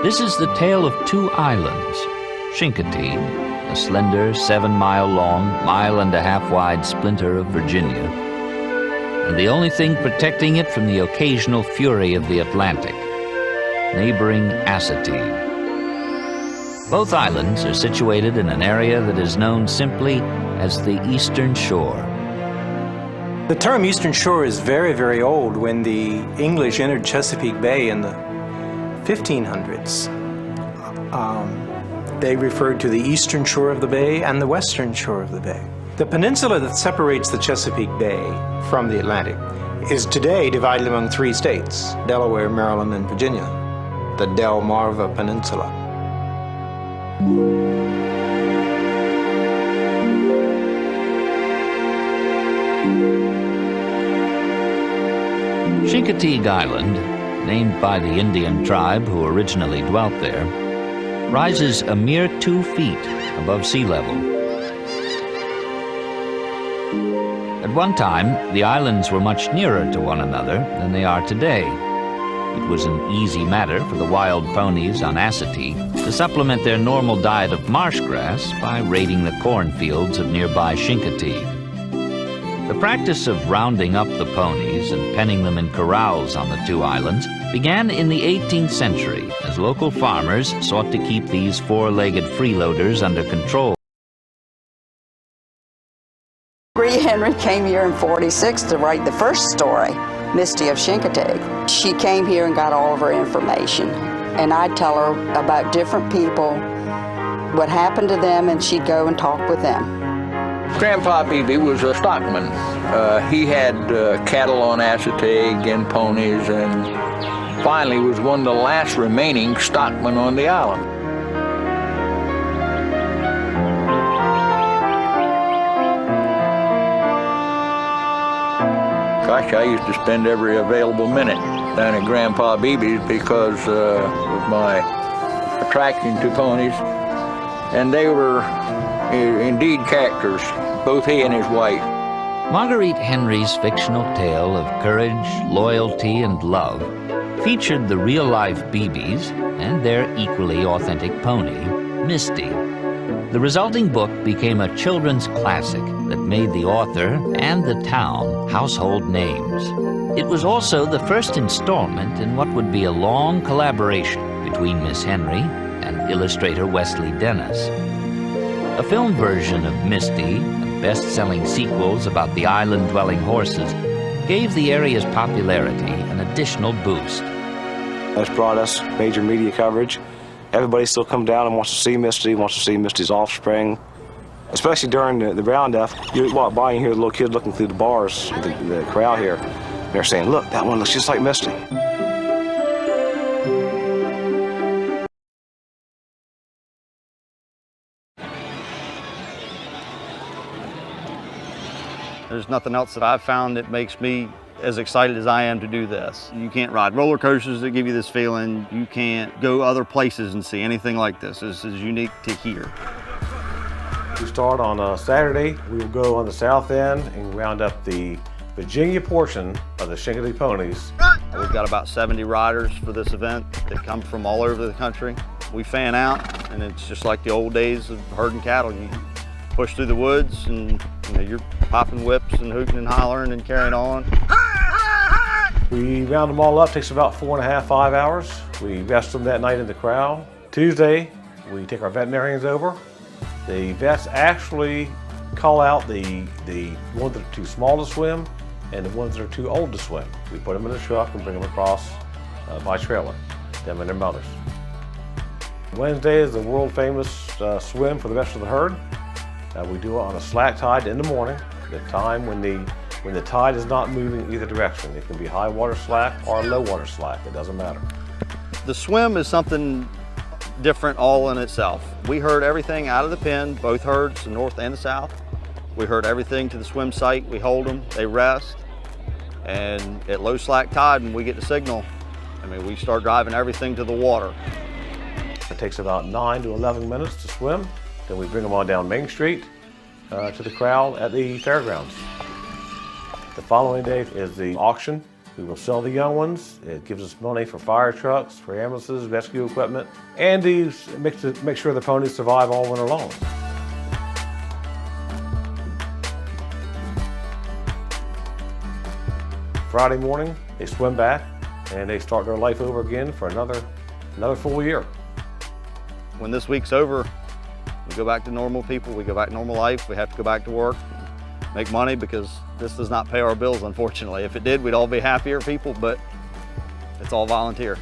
This is the tale of two islands, Chincoteague, a slender 7-mile-long, 1.5-mile-wide splinter of Virginia, and the only thing protecting it from the occasional fury of the Atlantic, neighboring Assateague. Both islands are situated in an area that is known simply as the Eastern Shore. The term Eastern Shore is very, very old. When the English entered Chesapeake Bay in the 1500s, they referred to the eastern shore of the bay and the western shore of the bay. The peninsula that separates the Chesapeake Bay from the Atlantic is today divided among 3 states, Delaware, Maryland, and Virginia, the Delmarva Peninsula. Chincoteague Island, named by the Indian tribe who originally dwelt there, rises a mere 2 feet above sea level. At one time, the islands were much nearer to one another than they are today. It was an easy matter for the wild ponies on Assateague to supplement their normal diet of marsh grass by raiding the cornfields of nearby Chincoteague. The practice of rounding up the ponies and penning them in corrals on the 2 islands began in the 18th century as local farmers sought to keep these 4-legged freeloaders under control. Henry came here in '46 to write the first story, Misty of Chincoteague. She came here and got all of her information, and I'd tell her about different people, what happened to them, and she'd go and talk with them. Grandpa Beebe was a stockman. He had cattle on Assateague and ponies, and finally was one of the last remaining stockmen on the island. Gosh, I used to spend every available minute down at Grandpa Beebe's because of my attraction to ponies. And they were indeed characters, both he and his wife. Marguerite Henry's fictional tale of courage, loyalty, and love featured the real-life Beebes and their equally authentic pony, Misty. The resulting book became a children's classic that made the author and the town household names. It was also the first installment in what would be a long collaboration between Miss Henry and illustrator Wesley Dennis. A film version of Misty and best-selling sequels about the island-dwelling horses gave the area's popularity an additional boost. That's brought us major media coverage. Everybody still comes down and wants to see Misty, wants to see Misty's offspring. Especially during the roundup, you walk by and you hear the little kids looking through the bars, the corral here. They're saying, look, that one looks just like Misty. There's nothing else that I've found that makes me as excited as I am to do this. You can't ride roller coasters that give you this feeling. You can't go other places and see anything like this. This is unique to here. We start on a Saturday. We will go on the south end and round up the Virginia portion of the Chincoteague ponies. We've got about 70 riders for this event that come from all over the country. We fan out, and it's just like the old days of herding cattle. You push through the woods, and you're popping whips and hooting and hollering and carrying on. We round them all up. Takes about 4.5, 5 hours. We rest them that night in the corral. Tuesday, we take our veterinarians over. The vets actually call out the ones that are too small to swim and the ones that are too old to swim. We put them in a truck and bring them across by trailer, them and their mothers. Wednesday is the world famous swim for the rest of the herd. We do it on a slack tide in the morning, the time when the tide is not moving either direction. It can be high water slack or low water slack, it doesn't matter. The swim is something different all in itself. We herd everything out of the pen, both herds, the north and the south. We herd everything to the swim site, we hold them, they rest, and at low slack tide when we get the signal, we start driving everything to the water. It takes about 9 to 11 minutes to swim. Then we bring them on down Main Street to the corral at the fairgrounds. The following day is the auction. We will sell the young ones. It gives us money for fire trucks, for ambulances, rescue equipment, and to make sure the ponies survive all winter long. Friday morning, they swim back and they start their life over again for another full year. When this week's over, we go back to normal people, we go back to normal life, we have to go back to work, make money, because this does not pay our bills, unfortunately. If it did, we'd all be happier people, but it's all volunteer.